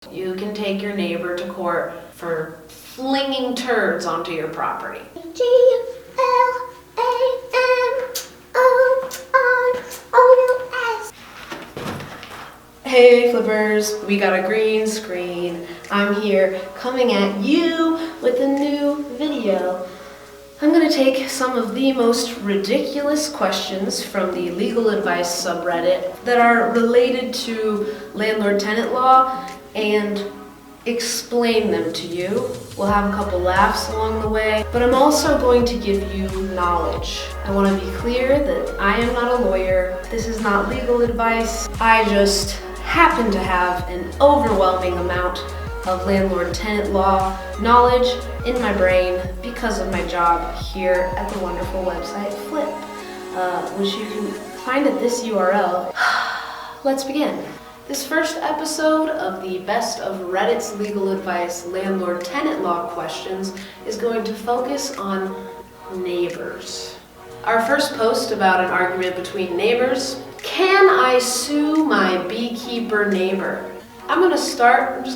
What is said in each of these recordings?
You can take your neighbor to court for flinging turds onto your property. G-L-A-M-O-R-O-U-S. Hey flippers, we got a green screen. I'm here coming at you with a new video. I'm going to take some of the most ridiculous questions from the legal advice subreddit that are related to landlord-tenant law and explain them to you. We'll have a couple laughs along the way, but I'm also going to give you knowledge. I want to be clear that I am not a lawyer. This is not legal advice. I just happen to have an overwhelming amount of landlord-tenant law knowledge in my brain because of my job here at the wonderful website Flip, which you can find at this URL. Let's begin. This first episode of the Best of Reddit's Legal Advice Landlord-Tenant Law questions is going to focus on neighbors. Our first post about an argument between neighbors: can I sue my beekeeper neighbor? I'm just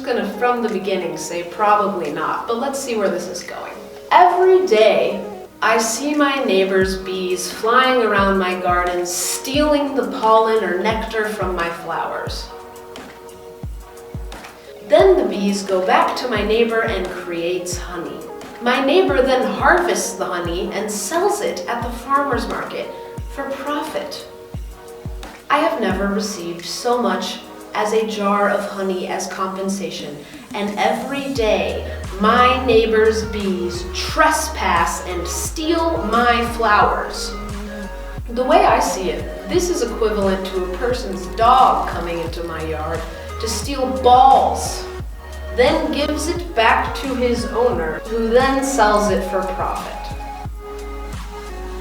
gonna from the beginning say probably not, but let's see where this is going. Every day, I see my neighbor's bees flying around my garden, stealing the pollen or nectar from my flowers. Then the bees go back to my neighbor and creates honey. My neighbor then harvests the honey and sells it at the farmer's market for profit. I have never received so much as a jar of honey as compensation, and every day my neighbor's bees trespass and steal my flowers. The way I see it, this is equivalent to a person's dog coming into my yard to steal balls, then gives it back to his owner, who then sells it for profit.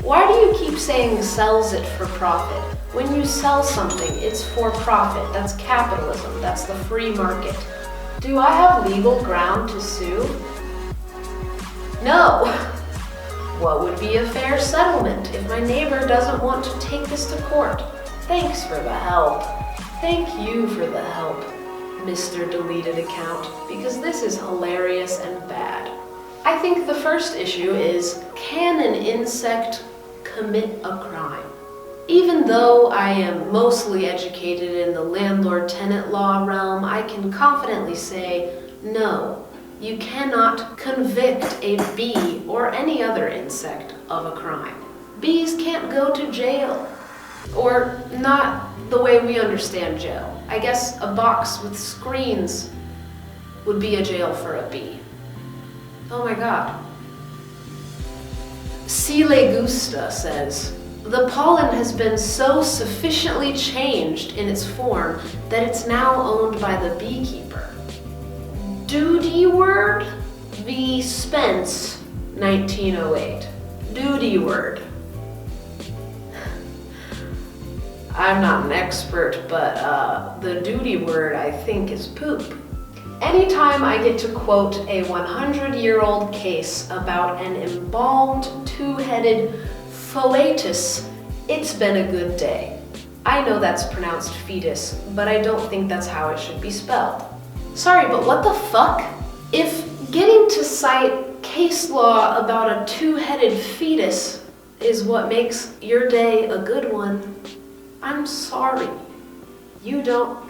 Why do you keep saying sells it for profit? When you sell something, it's for profit. That's capitalism. That's the free market. Do I have legal ground to sue? No. What would be a fair settlement if my neighbor doesn't want to take this to court? Thanks for the help. Thank you for the help, Mr. Deleted Account, because this is hilarious and bad. I think the first issue is, can an insect commit a crime? Even though I am mostly educated in the landlord-tenant law realm, I can confidently say, no, you cannot convict a bee or any other insect of a crime. Bees can't go to jail. Or not the way we understand jail. I guess a box with screens would be a jail for a bee. Oh my god. C. Legusta says, the pollen has been so sufficiently changed in its form that it's now owned by the beekeeper. Duty word v. Spence, 1908. Duty word. I'm not an expert, but the duty word I think is poop. Anytime I get to quote a 100-year-old case about an embalmed two-headed foetus, it's been a good day. I know that's pronounced fetus, but I don't think that's how it should be spelled. Sorry, but what the fuck? If getting to cite case law about a two-headed fetus is what makes your day a good one, I'm sorry. You don't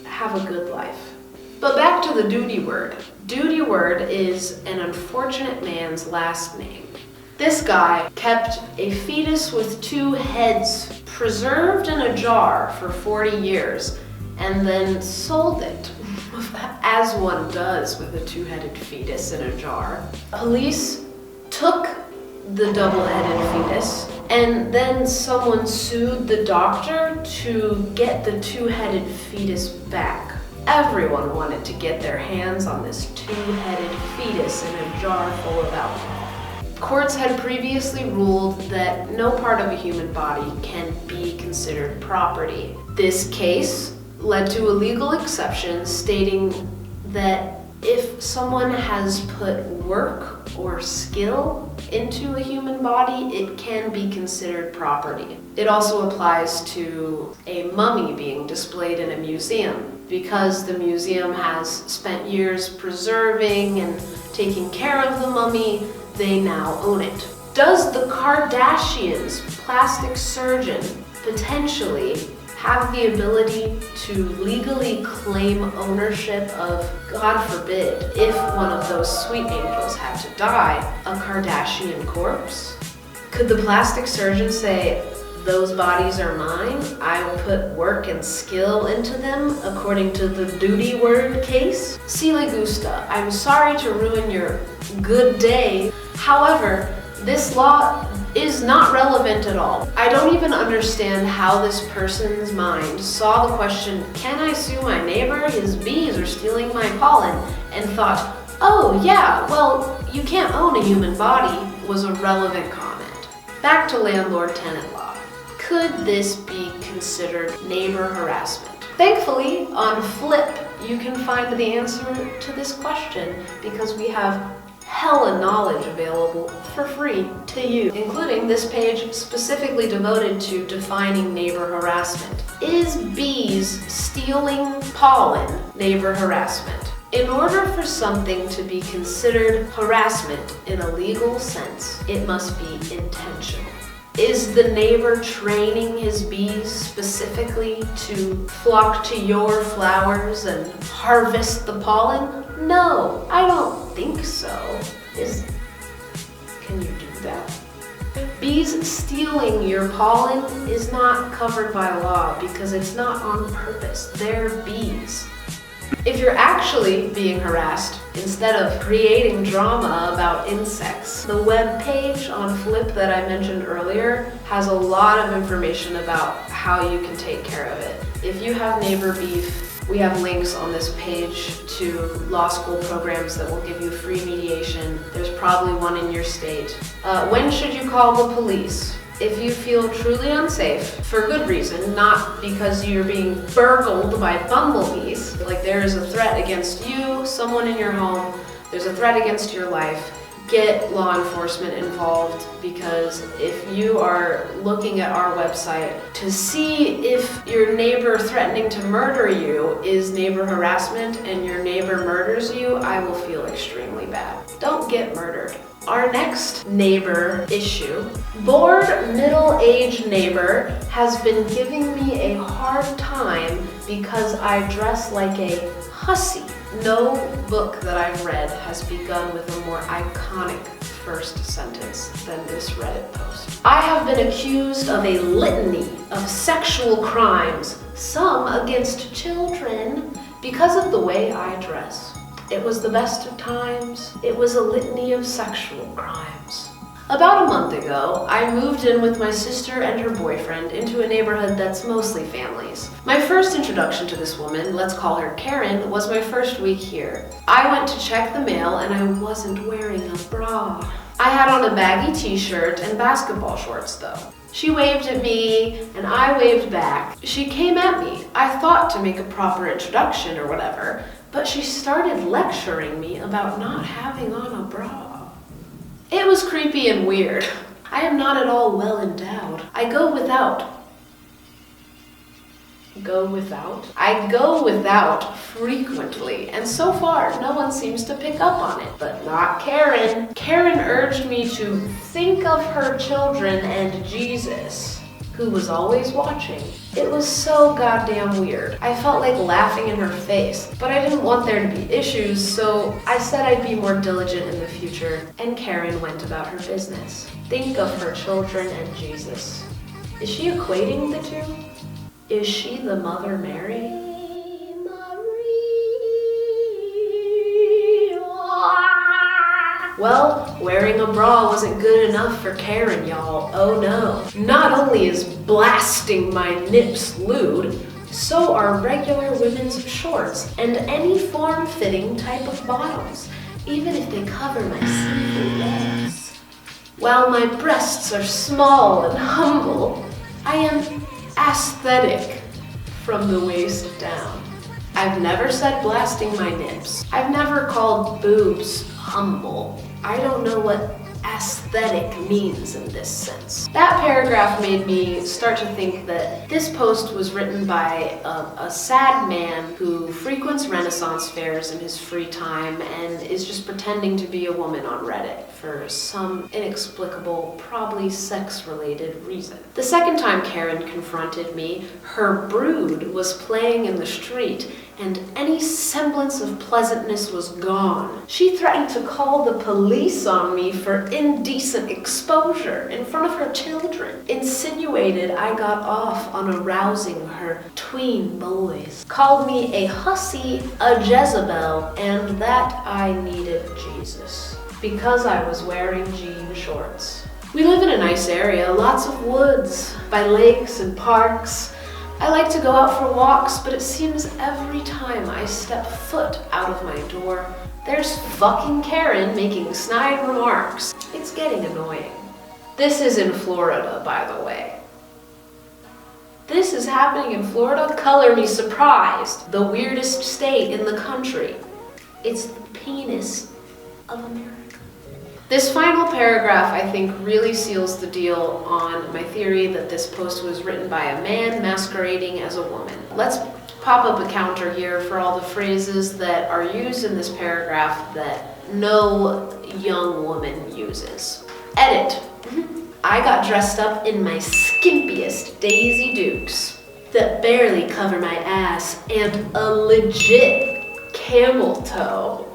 have a good life. But back to the duty word. Duty word is an unfortunate man's last name. This guy kept a fetus with two heads preserved in a jar for 40 years and then sold it, as one does with a two-headed fetus in a jar. Police took the double-headed fetus, and then someone sued the doctor to get the two-headed fetus back. Everyone wanted to get their hands on this two-headed fetus in a jar full of alcohol. Courts had previously ruled that no part of a human body can be considered property. This case led to a legal exception stating that if someone has put work or skill into a human body, it can be considered property. It also applies to a mummy being displayed in a museum. Because the museum has spent years preserving and taking care of the mummy, they now own it. Does the Kardashians' plastic surgeon potentially have the ability to legally claim ownership of, God forbid, if one of those sweet angels had to die, a Kardashian corpse? Could the plastic surgeon say, those bodies are mine, I will put work and skill into them according to the duty word case? Si le gusta, I'm sorry to ruin your good day. However, this law is not relevant at all. I don't even understand how this person's mind saw the question, can I sue my neighbor? His bees are stealing my pollen, and thought, oh yeah, well, you can't own a human body, was a relevant comment. Back to landlord-tenant law. Could this be considered neighbor harassment? Thankfully, on Flip, you can find the answer to this question because we have hella knowledge available for free to you, including this page specifically devoted to defining neighbor harassment. Is bees stealing pollen neighbor harassment? In order for something to be considered harassment in a legal sense, it must be intentional. Is the neighbor training his bees specifically to flock to your flowers and harvest the pollen? No, I don't think so. Can you do that? Bees stealing your pollen is not covered by law because it's not on purpose. They're bees. If you're actually being harassed, instead of creating drama about insects, the web page on Flip that I mentioned earlier has a lot of information about how you can take care of it. If you have neighbor beef, we have links on this page to law school programs that will give you free mediation. There's probably one in your state. When should you call the police? If you feel truly unsafe, for good reason, not because you're being burgled by bumblebees, like there is a threat against you, someone in your home, there's a threat against your life, get law enforcement involved, because if you are looking at our website to see if your neighbor threatening to murder you is neighbor harassment and your neighbor murders you, I will feel extremely bad. Don't get murdered. Our next neighbor issue. Bored middle-aged neighbor has been giving me a hard time because I dress like a hussy. No book that I've read has begun with a more iconic first sentence than this Reddit post. I have been accused of a litany of sexual crimes, some against children, because of the way I dress. It was the best of times. It was a litany of sexual crimes. About a month ago, I moved in with my sister and her boyfriend into a neighborhood that's mostly families. My first introduction to this woman, let's call her Karen, was my first week here. I went to check the mail and I wasn't wearing a bra. I had on a baggy t-shirt and basketball shorts though. She waved at me and I waved back. She came at me. I thought to make a proper introduction or whatever, but she started lecturing me about not having on a bra. It was creepy and weird. I am not at all well endowed. I go without frequently, and so far no one seems to pick up on it, but not Karen. Karen urged me to think of her children and Jesus, who was always watching. It was so goddamn weird. I felt like laughing in her face, but I didn't want there to be issues, so I said I'd be more diligent in the future, and Karen went about her business. Think of her children and Jesus. Is she equating the two? Is she the Mother Mary? Well, wearing a bra wasn't good enough for Karen, y'all. Oh no. Not only is blasting my nips lewd, so are regular women's shorts and any form-fitting type of bottoms, even if they cover my sinful legs. While my breasts are small and humble, I am aesthetic from the waist down. I've never said blasting my nips. I've never called boobs humble. I don't know what aesthetic means in this sense. That paragraph made me start to think that this post was written by a sad man who frequents Renaissance fairs in his free time and is just pretending to be a woman on Reddit for some inexplicable, probably sex-related reason. The second time Karen confronted me, her brood was playing in the street and any semblance of pleasantness was gone. She threatened to call the police on me for indecent exposure in front of her children, insinuated I got off on arousing her tween boys, called me a hussy, a Jezebel, and that I needed Jesus because I was wearing jean shorts. We live in a nice area, lots of woods, by lakes and parks. I like to go out for walks, but it seems every time I step foot out of my door, there's fucking Karen making snide remarks. It's getting annoying. This is in Florida, by the way. This is happening in Florida? Color me surprised. The weirdest state in the country. It's the penis of America. This final paragraph, I think, really seals the deal on my theory that this post was written by a man masquerading as a woman. Let's pop up a counter here for all the phrases that are used in this paragraph that no young woman uses. Edit. I got dressed up in my skimpiest Daisy Dukes that barely cover my ass and a legit camel toe.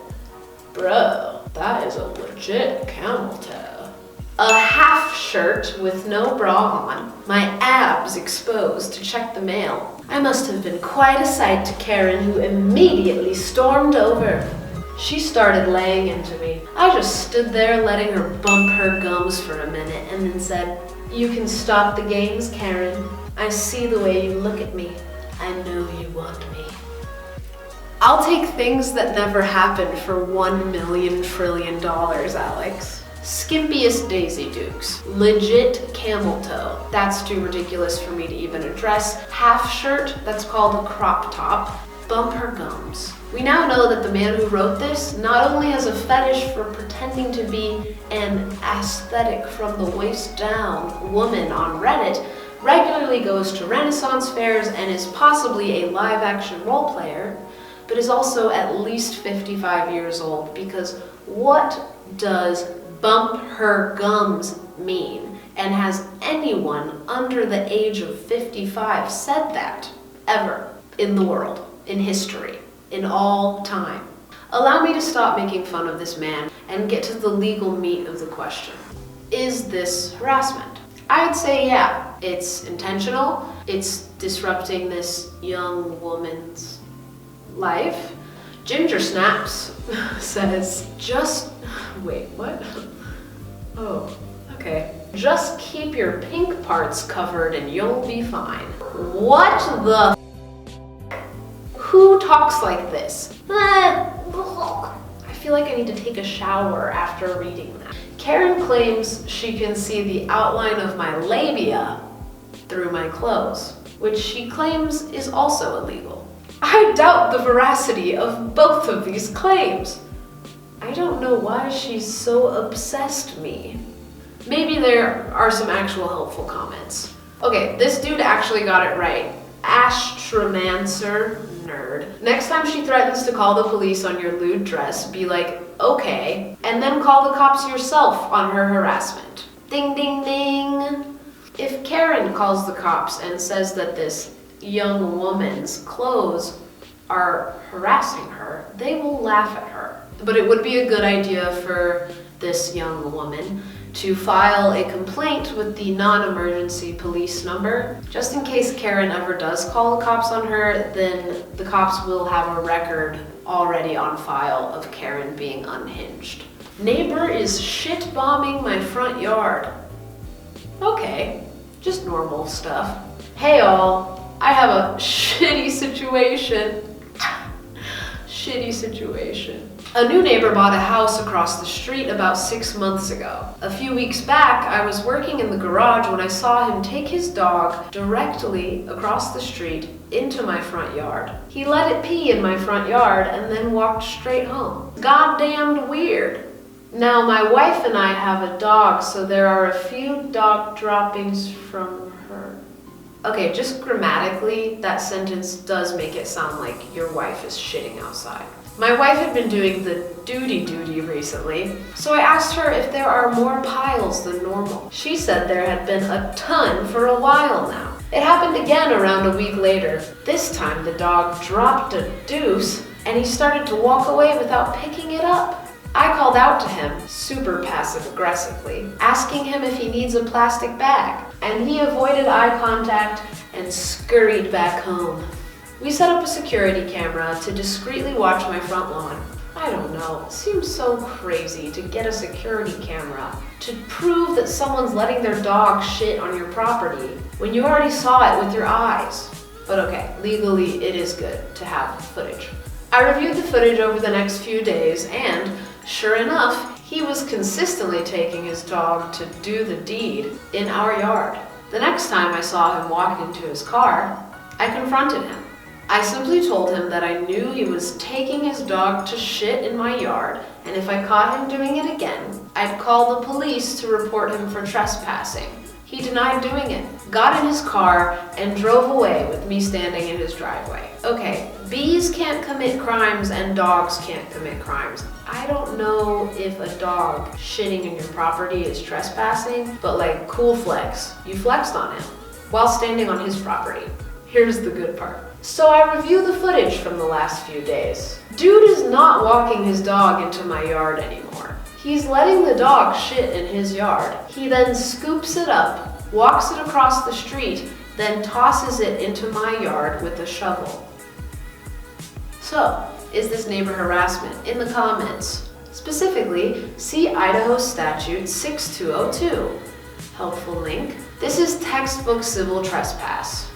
Bro. That is a legit camel toe. A half shirt with no bra on, my abs exposed to check the mail. I must have been quite a sight to Karen, who immediately stormed over. She started laying into me. I just stood there letting her bump her gums for a minute and then said, "You can stop the games, Karen. I see the way you look at me. I know you want me." I'll take things that never happened for $1 million trillion, Alex. Skimpiest Daisy Dukes. Legit camel toe. That's too ridiculous for me to even address. Half shirt, that's called a crop top. Bump her gums. We now know that the man who wrote this not only has a fetish for pretending to be an aesthetic from the waist down woman on Reddit, regularly goes to Renaissance fairs and is possibly a live-action role player, but is also at least 55 years old, because what does bump her gums mean? And has anyone under the age of 55 said that ever in the world, in history, in all time? Allow me to stop making fun of this man and get to the legal meat of the question. Is this harassment? I'd say yeah, it's intentional. It's disrupting this young woman's life. Ginger Snaps says, wait, what? Oh, okay. Just keep your pink parts covered and you'll be fine. What the Who talks like this? I feel like I need to take a shower after reading that. Karen claims she can see the outline of my labia through my clothes, which she claims is also illegal. I doubt the veracity of both of these claims. I don't know why she's so obsessed me. Maybe there are some actual helpful comments. Okay, this dude actually got it right. Ashtramancer nerd. Next time she threatens to call the police on your lewd dress, be like, okay, and then call the cops yourself on her harassment. Ding, ding, ding. If Karen calls the cops and says that this young woman's clothes are harassing her, they will laugh at her. But it would be a good idea for this young woman to file a complaint with the non-emergency police number. Just in case Karen ever does call the cops on her, then the cops will have a record already on file of Karen being unhinged. Neighbor is shit-bombing my front yard. Okay, just normal stuff. Hey all, I have a shitty situation. Shitty situation. A new neighbor bought a house across the street about 6 months ago. A few weeks back, I was working in the garage when I saw him take his dog directly across the street into my front yard. He let it pee in my front yard and then walked straight home. Goddamned weird. Now, my wife and I have a dog, so there are a few dog droppings from her. Okay, just grammatically, that sentence does make it sound like your wife is shitting outside. My wife had been doing the duty recently, so I asked her if there are more piles than normal. She said there had been a ton for a while now. It happened again around a week later. This time the dog dropped a deuce, and he started to walk away without picking it up. I called out to him, super passive-aggressively, asking him if he needs a plastic bag, and he avoided eye contact and scurried back home. We set up a security camera to discreetly watch my front lawn. I don't know, it seems so crazy to get a security camera to prove that someone's letting their dog shit on your property when you already saw it with your eyes. But okay, legally it is good to have footage. I reviewed the footage over the next few days and, sure enough, he was consistently taking his dog to do the deed in our yard. The next time I saw him walking into his car, I confronted him. I simply told him that I knew he was taking his dog to shit in my yard, and if I caught him doing it again, I'd call the police to report him for trespassing. He denied doing it, got in his car, and drove away with me standing in his driveway. Okay, bees can't commit crimes and dogs can't commit crimes. I don't know if a dog shitting in your property is trespassing, but like, cool flex. You flexed on him while standing on his property. Here's the good part. So I review the footage from the last few days. Dude is not walking his dog into my yard anymore. He's letting the dog shit in his yard. He then scoops it up, walks it across the street, then tosses it into my yard with a shovel. So, is this neighbor harassment? In the comments. Specifically, see Idaho Statute 6202. Helpful link. This is textbook civil trespass.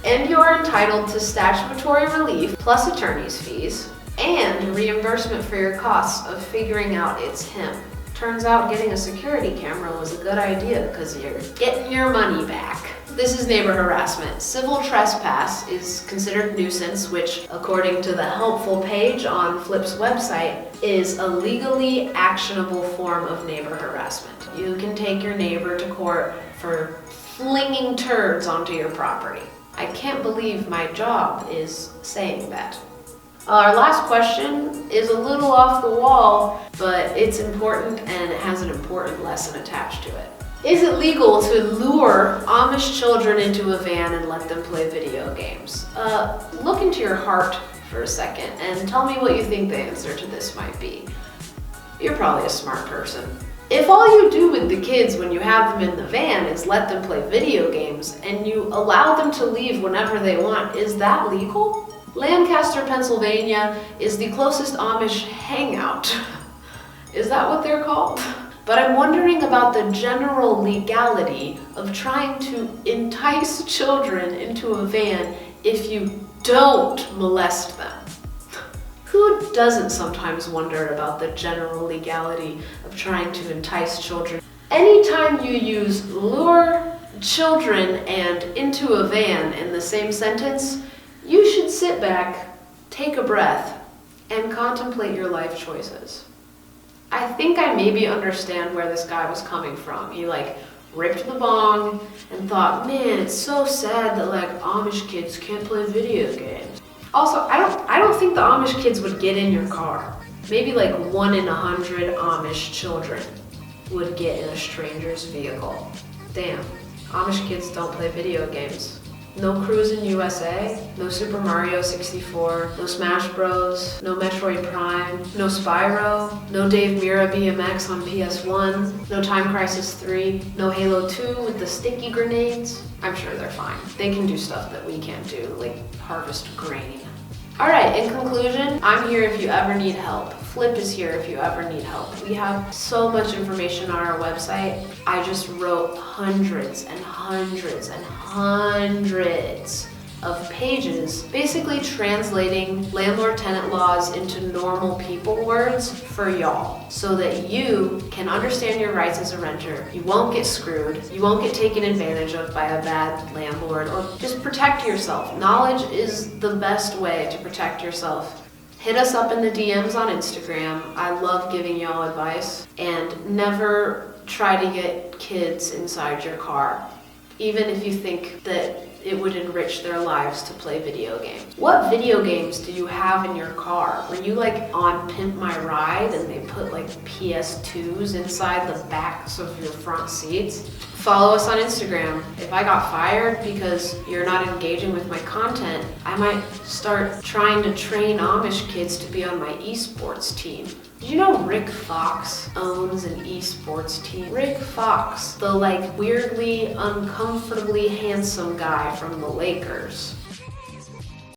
And you are entitled to statutory relief plus attorney's fees and reimbursement for your costs of figuring out it's him. Turns out getting a security camera was a good idea because you're getting your money back. This is neighbor harassment. Civil trespass is considered nuisance, which, according to the helpful page on Flip's website, is a legally actionable form of neighbor harassment. You can take your neighbor to court for flinging turds onto your property. I can't believe my job is saying that. Our last question is a little off the wall, but it's important and it has an important lesson attached to it. Is it legal to lure Amish children into a van and let them play video games? Look into your heart for a second and tell me what you think the answer to this might be. You're probably a smart person. If all you do with the kids when you have them in the van is let them play video games and you allow them to leave whenever they want, is that legal? Lancaster, Pennsylvania is the closest Amish hangout. Is that what they're called? But I'm wondering about the general legality of trying to entice children into a van if you don't molest them. Who doesn't sometimes wonder about the general legality of trying to entice children? Anytime you use lure children and into a van in the same sentence, you should sit back, take a breath, and contemplate your life choices. I think I maybe understand where this guy was coming from. He ripped the bong and thought, man, it's so sad that Amish kids can't play video games. Also, I don't think the Amish kids would get in your car. Maybe 1 in 100 Amish children would get in a stranger's vehicle. Damn, Amish kids don't play video games. No Cruisin' USA, no Super Mario 64, no Smash Bros, no Metroid Prime, no Spyro, no Dave Mirra BMX on PS1, no Time Crisis 3, no Halo 2 with the sticky grenades. I'm sure they're fine. They can do stuff that we can't do, like harvest grain. Alright, in conclusion, I'm here if you ever need help. Flip is here if you ever need help. We have so much information on our website. I just wrote hundreds and hundreds and hundreds of pages basically translating landlord-tenant laws into normal people words for y'all so that you can understand your rights as a renter. You won't get screwed. You won't get taken advantage of by a bad landlord, or just protect yourself. Knowledge is the best way to protect yourself. Hit us up in the DMs on Instagram. I love giving y'all advice. And never try to get kids inside your car, even if you think that it would enrich their lives to play video games. What video games do you have in your car? Were you like on Pimp My Ride and they put like PS2s inside the backs of your front seats? Follow us on Instagram. If I got fired because you're not engaging with my content, I might start trying to train Amish kids to be on my esports team. Did you know Rick Fox owns an esports team? Rick Fox, the like weirdly, uncomfortably handsome guy from the Lakers.